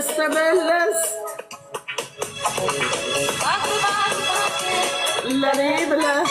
ተመለስ ለኔ ብለህ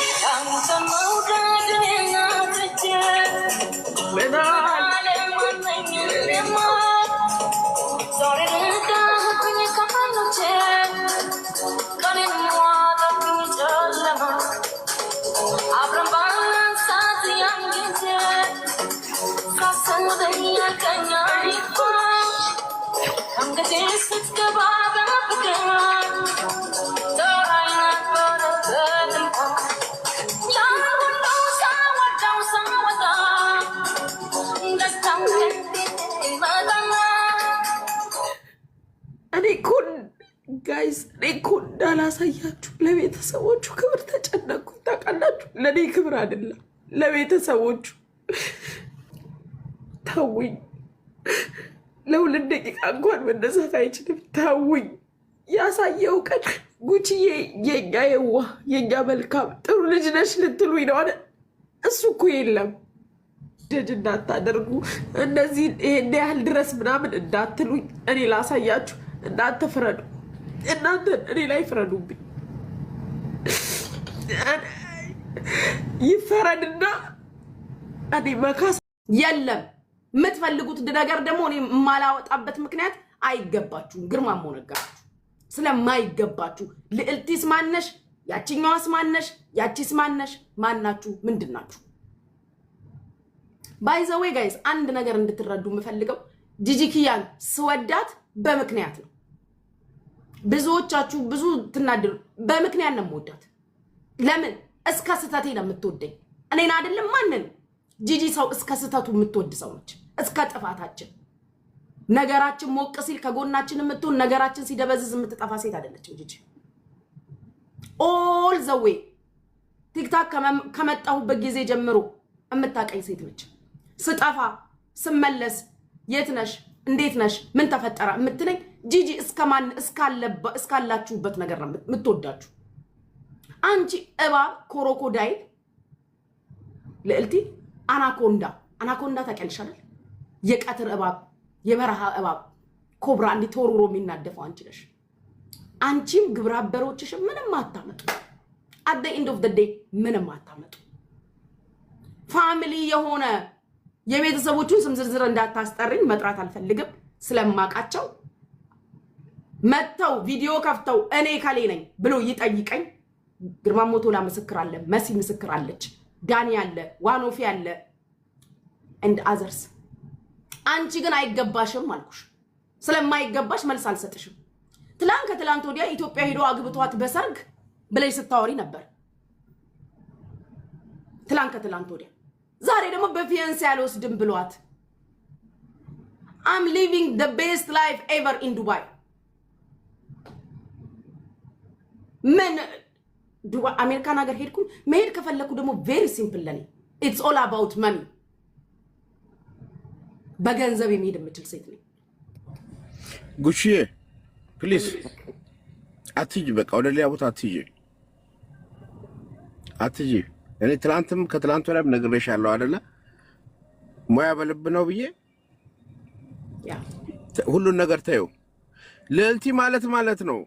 ጋይስ እኮ እንዳላሳያችሁ ለቤተሰቦቹ ክብር ተጨነቅኩኝ። ታውቃላችሁ፣ ለኔ ክብር አይደለም ለቤተሰቦቹ። ተውኝ፣ ለሁለት ደቂቃ እንኳን መነሳት አይችልም። ተውኝ። ያሳየው ቀን ጉቺዬ የኛ የዋህ የኛ መልካም ጥሩ ልጅ ነሽ ልትሉኝ ነው አይደል? እሱ እኮ የለም። ደድ እንዳታደርጉ እነዚህ ይሄን ያህል ድረስ ምናምን እንዳትሉኝ። እኔ ላሳያችሁ፣ እናንተ ፍረዱ። እናንተ እኔ ላይ ፍረዱብኝ። ይፈረድና እኔ መካስ የለም። የምትፈልጉት ነገር ደግሞ እኔ የማላወጣበት ምክንያት አይገባችሁም። ግርማ ሞነጋችሁ ስለማይገባችሁ ልዕልቲስ ማነሽ? ያቺኛዋስ ማነሽ? ያቺስ ማነሽ? ማናችሁ? ምንድናችሁ? ባይ ዘ ዌይ ጋይስ አንድ ነገር እንድትረዱ የምፈልገው ጂጂኪያን ስወዳት በምክንያት ነው። ብዙዎቻችሁ ብዙ ትናደሩ። በምክንያት ነው የምወዳት። ለምን? እስከ ስተቴ ነው የምትወደኝ። እኔን አይደለም ማንን? ጂጂ ሰው እስከ ስተቱ የምትወድ ሰው ነች። እስከ ጥፋታችን ነገራችን ሞቅ ሲል ከጎናችን የምትሆን ነገራችን ሲደበዝዝ የምትጠፋ ሴት አይደለችም ጂጂ። ኦል ዘ ዌይ ቲክታክ ከመጣሁበት ጊዜ ጀምሮ የምታቀኝ ሴት ነች። ስጠፋ ስመለስ የት ነሽ እንዴት ነሽ ምን ተፈጠረ የምትለኝ ጂጂ እስካላችሁበት ነገር ነው የምትወዳችሁ። አንቺ እባብ ኮሮኮዳይል ልዕልቲ አናኮንዳ ታውቂያለሽ አይደል? የቀትር እባብ የበረሃ እባብ ኮብራ እንዲህ ተወርውሮ የሚናደፈው አንቺ ነሽ። አንቺም ግብረ አበሮችሽ ምንም አታመጡ። at the end of the day ምንም አታመጡ። ፋሚሊ የሆነ የቤተሰቦቹን ስም ዝርዝር እንዳታስጠሪኝ መጥራት አልፈልግም ስለማቃቸው። መተው ቪዲዮ ከፍተው እኔ ካሌ ነኝ ብሎ ይጠይቀኝ። ግርማ ሞቶላ ምስክር አለ፣ መሲ ምስክር አለች፣ ዳኒ አለ፣ ዋኖፊ አለ and others። አንቺ ግን አይገባሽም አልኩሽ። ስለማይገባሽ መልስ አልሰጥሽም። ከትላንት ወዲያ ኢትዮጵያ ሄዶ አግብቷት በሰርግ ብለሽ ስታወሪ ነበር። ከትላንት ወዲያ ዛሬ ደግሞ በፊያንስ ያልወስድም ብሏት I'm living the best life ever in Dubai። ምን ዱባይ አሜሪካን ሀገር ሄድኩኝ። መሄድ ከፈለኩ ደግሞ very simple ለኔ it's all about money። በገንዘብ የሚሄድ የምችል ሴት ነኝ። ጉቺዬ ፕሊዝ አትጂ፣ በቃ ወደ ሌላ ቦታ አትጂ። እኔ ትላንትም ከትላንት ወዲያም ነግሬሻለሁ አይደለ? ሙያ በልብ ነው ብዬ ሁሉን ነገር ተይው። ልዕልቲ ማለት ነው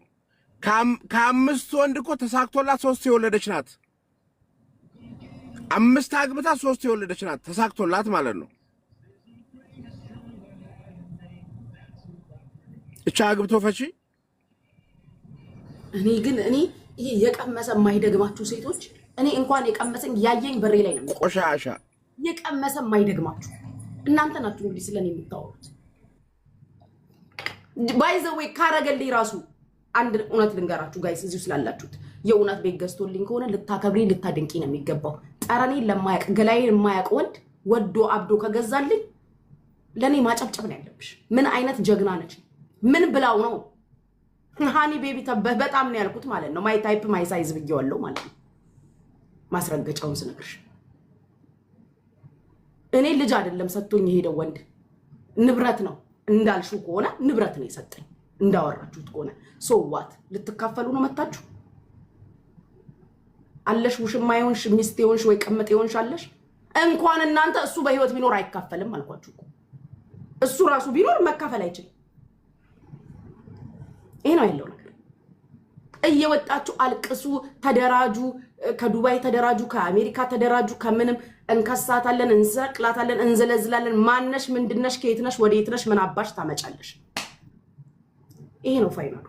ከአምስት ወንድ እኮ ተሳክቶላት 3 የወለደች ናት። 5 አግብታ 3 የወለደች ናት። ተሳክቶላት ማለት ነው። እቻ አግብቶ ፈቺ። እኔ ይሄ የቀመሰ የማይደግማችሁ ሴቶች፣ እኔ እንኳን የቀመሰኝ ያየኝ በሬ ላይ ነው። ቆሻሻ የቀመሰ የማይደግማችሁ እናንተ ናችሁ እንግዲህ ስለኔ የምታወሩት። ባይ ዘ ዌይ ካረገልኝ ራሱ አንድ እውነት ልንገራችሁ ጋይስ፣ እዚሁ ስላላችሁት የእውነት ቤት ገዝቶልኝ ከሆነ ልታከብሪ ልታደንቂ ነው የሚገባው። ጠረኔን ለማያቅ ገላዬን የማያቅ ወንድ ወዶ አብዶ ከገዛልኝ ለኔ ማጨብጨብ ነው ያለብሽ። ምን አይነት ጀግና ነች! ምን ብላው ነው ሃኒ ቤቢ ተበህ በጣም ነው ያልኩት ማለት ነው። ማይ ታይፕ ማይ ሳይዝ ብዬዋለሁ ማለት ነው። ማስረገጫውን ስነግርሽ እኔ ልጅ አይደለም ሰጥቶኝ የሄደው ወንድ ንብረት ነው እንዳልሽው ከሆነ ንብረት ነው የሰጠኝ። እንዳወራችሁት ከሆነ ሶ ዋት ልትካፈሉ ነው መታችሁ? አለሽ ውሽማ ይሆንሽ ሚስት ይሆንሽ ወይ ቀመጥ ይሆንሽ አለሽ። እንኳን እናንተ እሱ በህይወት ቢኖር አይካፈልም አልኳችሁ እኮ። እሱ ራሱ ቢኖር መካፈል አይችልም። ይሄ ነው ያለው ነገር። እየወጣችሁ አልቅሱ፣ ተደራጁ፣ ከዱባይ ተደራጁ፣ ከአሜሪካ ተደራጁ። ከምንም እንከሳታለን፣ እንሰቅላታለን፣ እንዘለዝላለን። ማነሽ? ምንድነሽ? ከየት ነሽ? ወዴት ነሽ? ምን አባሽ ታመጫለሽ? ይሄ ነው ፋይናሉ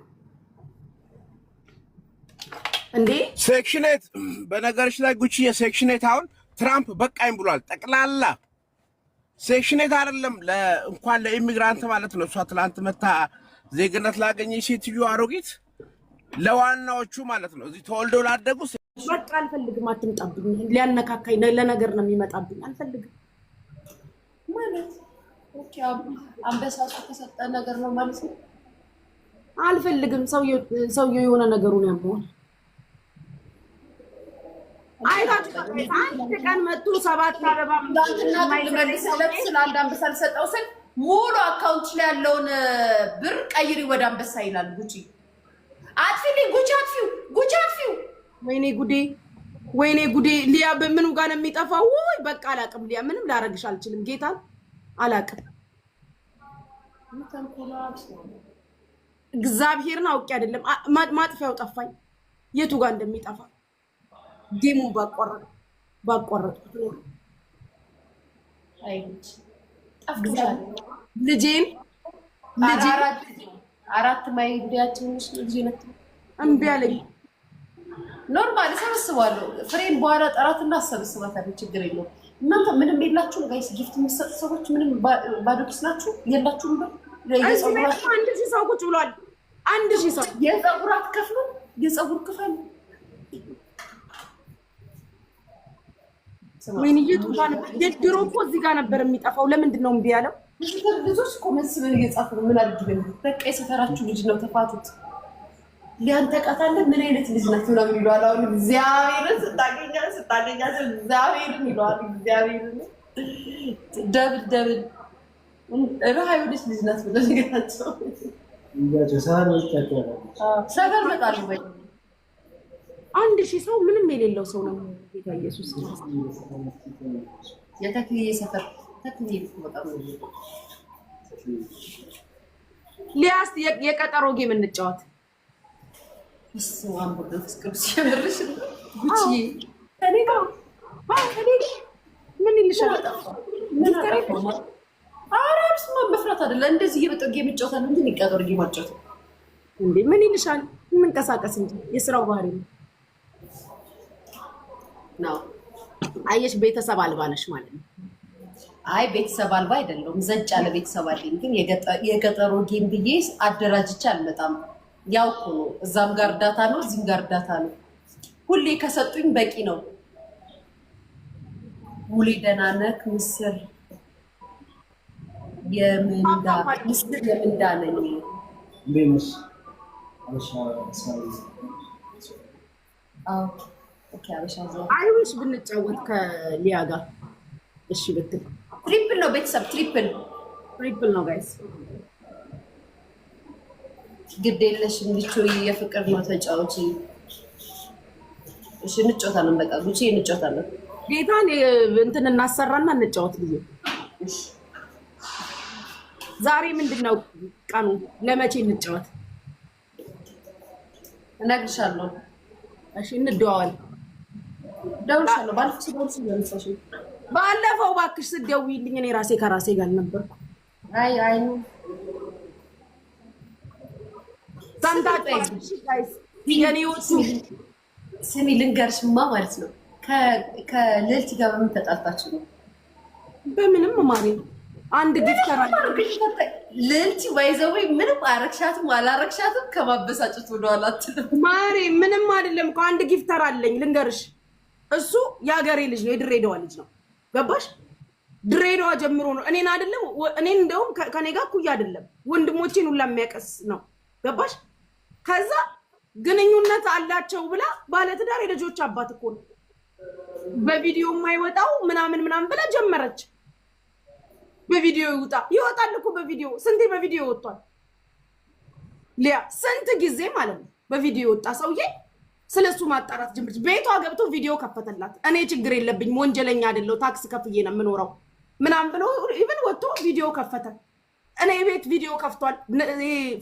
እንዴ። ሴክሽኔት በነገርሽ ላይ ጉቺ የሴክሽኔት አሁን ትራምፕ በቃኝ ብሏል። ጠቅላላ ሴክሽኔት አይደለም እንኳን ለኢሚግራንት ማለት ነው። እሷ ትላንት መታ ዜግነት ላገኘ ሴትዮ አሮጊት ለዋናዎቹ ማለት ነው እዚህ ተወልደው ላደጉ በቃ አልፈልግም፣ አትምጣብኝ። ሊያነካካኝ ለነገር ነው የሚመጣብኝ። አልፈልግም ማለት ኦኬ። አንበሳሱ ተሰጠ ነገር ነው ማለት ነው። አልፈልግም። ሰውየው የሆነ ነገሩን ያመዋል። አይታችሁ አንድ ቀን መጡ 7 አበባ እንዳንተና ለመልሰለት ስላንድ አንበሳ ልሰጠው ስል ሙሉ አካውንት ላይ ያለውን ብር ቀይሪ ወደ አንበሳ ይላል ጉቺ። አጥፊልኝ ጉቺ፣ አጥፊው ጉቺ፣ አጥፊው። ወይኔ ጉዴ። ሊያ በምኑ ጋር ነው የሚጠፋው? ወይ በቃ አላቅም። ሊያ ምንም ላረግሽ አልችልም። ጌታን አላቅም። እግዚአብሔርን አውቄ አይደለም ማጥፊያው ጠፋኝ። የቱ ጋር እንደሚጠፋ ጌሙን ባቋረጥኩት ነው። አይት ጠፍቶሻል። ልጄን አራት ማይዲያችን ልጅ ነው እምቢ አለኝ። ኖርማል ሰብስባለሁ። ፍሬን በኋላ ጠራትና ሰብስባታለሁ። ችግር የለውም። እናንተ ምንም የላችሁም ጋይስ። ጊፍት የምትሰጡ ሰዎች ምንም ባዶ ኪስ ናችሁ። የላችሁም ብር አንድ ሺህ ሰው ቁጭ ብሏል። 1000 ሰው የፀጉር አትከፍሉ። የፀጉር ክፈሉ። ወይኔ የድሮ እኮ እዚህ ጋር ነበር የሚጠፋው። ለምንድን ነው እምቢ ያለው? ልጆች ኮሜንትስ ምን እየጻፉ ነው? ምን አድርጊ ነው? በቃ የሰፈራችሁ ልጅ ነው ተፋቱት። ሊያንተቃታለን ምን አይነት ልጅ ናት ምናምን ይለዋል። አሁን እግዚአብሔርን ስታገኛት እግዚአብሔርን ይለዋል። እግዚአብሔርን ደብል ረሃዩ ልጅ ናት ብለህ ንገራቸው። ሰፈር መጣሉ ወይ 1000 ሰው ምንም የሌለው ሰው ነው። ጌታ ኢየሱስ የተክልዬ ሰፈር ተክልዬ በጣም ሊያስ የቀጠሮ ጌም እንጫወት። እሱን በቅዱስ ቅዱስ ያምርሽ ጉቺ ምን ይልሻል? ምን አጣፋማ? አራብስ መፍራት አይደለ እንደዚህ እየበጠ ጌም እንጫወታለን እንጂ የቀጠሮ ጌም አጫወት እንዴ? ምን ይልሻል? እንንቀሳቀስ እንጂ የስራው ባህሪ ነው። አየሽ፣ ቤተሰብ አልባ ነሽ ማለት ነው። አይ ቤተሰብ አልባ አይደለም፣ ዘጭ ያለ ቤተሰብ አለኝ። ግን የገጠሮ ጌም ብዬ አደራጅቼ አልመጣም። ያው እኮ ነው፣ እዛም ጋር እርዳታ ነው፣ እዚህም ጋር እርዳታ ነው። ሁሌ ከሰጡኝ በቂ ነው። ሙሌ ደህና ነህ? ምስር የምንዳ ነኝ። አይዊሽ ብንጫወት ከሊያ ጋር እሺ ብትል። ትሪፕል ነው ቤተሰብ፣ ትሪፕል ነው ጋይስ። ግድ የለሽም ልጆች፣ የፍቅር ነው ተጫውቺ። እሺ እንጫወታለን። በቃ ጉቺ እንጫወታለን። ጌታን እንትን እናሰራና እንጫወት ልጅ። ዛሬ ምንድነው ቀኑ? ለመቼ እንጫወት? እነግርሻለሁ። እሺ እንደዋወል። ደውልሻለሁ። ባለፈው እባክሽ ስትደውይልኝ እኔ ራሴ ከራሴ ጋር ነበርኩ። አይ ስሚ ልንገርሽማ ማለት ነው። ከልዕልት ጋር በምን ተጣልታችሁ ነው? በምንም ማሪ አንድ ጊፍተር አለ። ልዕልት ባይዘው ምንም አረክሻትም አላረክሻትም ከማበሳጨት ወደኋላ አትልም ማሪ። ምንም አይደለም እኮ አንድ ጊፍተር አለኝ ልንገርሽ። እሱ የሀገሬ ልጅ ነው፣ የድሬዳዋ ልጅ ነው። ገባሽ? ድሬዳዋ ጀምሮ ነው እኔን አይደለም እኔን እንደውም ከኔ ጋር እኩያ አይደለም ወንድሞቼን ሁላ የሚያቀስ ነው። ገባሽ? ከዛ ግንኙነት አላቸው ብላ ባለትዳር የልጆች አባት እኮ ነው። በቪዲዮ የማይወጣው ምናምን ብላ ጀመረች። በቪዲዮ ይወጣል እኮ በቪዲዮ ስንቴ በቪዲዮ ወጥቷል። ሊያ ስንት ጊዜ ማለት ነው በቪዲዮ ወጣ ሰውዬ። ስለሱ ማጣራት ጀምርች። ቤቷ ገብቶ ቪዲዮ ከፈተላት። እኔ ችግር የለብኝም ወንጀለኛ አይደለው ታክስ ከፍዬ ነው የምኖረው ምናምን ብሎ ኢቭን ወጥቶ ቪዲዮ ከፈተ። እኔ ቤት ቪዲዮ ከፍቷል።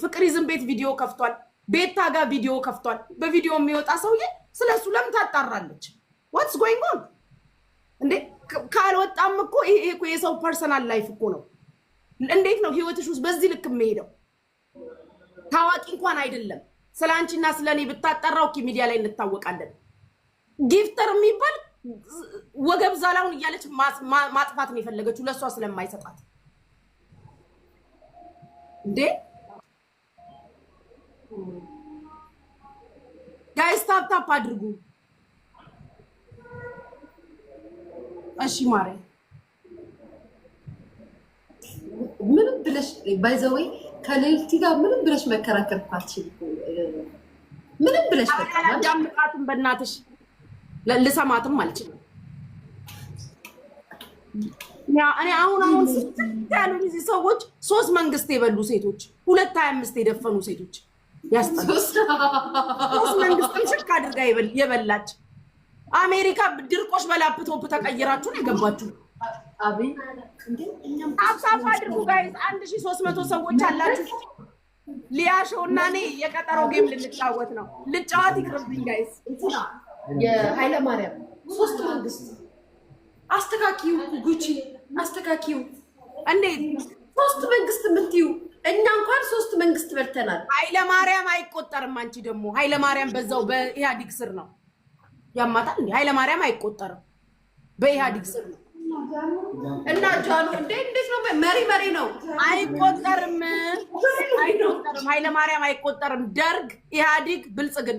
ፍቅር ይዝም ቤት ቪዲዮ ከፍቷል። ቤታ ጋር ቪዲዮ ከፍቷል። በቪዲዮ የሚወጣ ሰውዬ ስለሱ ለምን ታጣራለች? what's going on እንዴ? ካልወጣም እኮ ይሄ እኮ የሰው ፐርሰናል ላይፍ እኮ ነው። እንዴት ነው ህይወትሽ ውስጥ በዚህ ልክ የሚሄደው? ታዋቂ እንኳን አይደለም ስላንቺና ስለኔ ብታጣራው ሚዲያ ላይ እንታወቃለን። ጊፍተር የሚባል ወገብ ዛላውን እያለች ማጥፋት ነው የፈለገችው ለሷ ስለማይሰጣት እንዴ። ጋይስ ታፕ አድርጉ እሺ። ማሬ ምንም ብለሽ ባይዘወይ ከሌልቲ ጋር ምንም ብለሽ መከራከር አትችል። ምንም ብለሽ ዳምቃቱን በእናትሽ ልሰማትም አልችልም። እኔ አሁን ያሉ እዚህ ሰዎች 3 መንግስት የበሉ ሴቶች 225 የደፈኑ ሴቶች ያስጠላል። 3 መንግስትም ሽክ አድርጋ የበላች አሜሪካ ድርቆሽ በላፕቶፕ ተቀይራችሁ ነው የገባችሁ። አቤት እንዴ! አሳፋ አድርጉ ጋይስ። 1300 ሰዎች አላችሁ። ሊያሾው እና እኔ የቀጠሮ ጌም ልንጫወት ነው። ልጫወት ይቅርብኝ ጋይስ። የኃይለ ማርያም 3 መንግስት አስተካኪው ጉቺ አስተካኪው። እንዴት 3 መንግስት የምትዩ? እኛ እንኳን 3 መንግስት በልተናል። ኃይለ ማርያም አይቆጠርም። አንቺ ደግሞ ኃይለ ማርያም በዛው በኢህአዲግ ስር ነው ያማታል እንዴ? ኃይለ ማርያም አይቆጠርም፣ በኢህአዲግ ስር ነው። እና ጃኑ እንዴት ነው? መሪ ነው። አይቆጠርም። ኃይለ ማርያም አይቆጠርም። ደርግ፣ ኢህአዲግ፣ ብልጽግና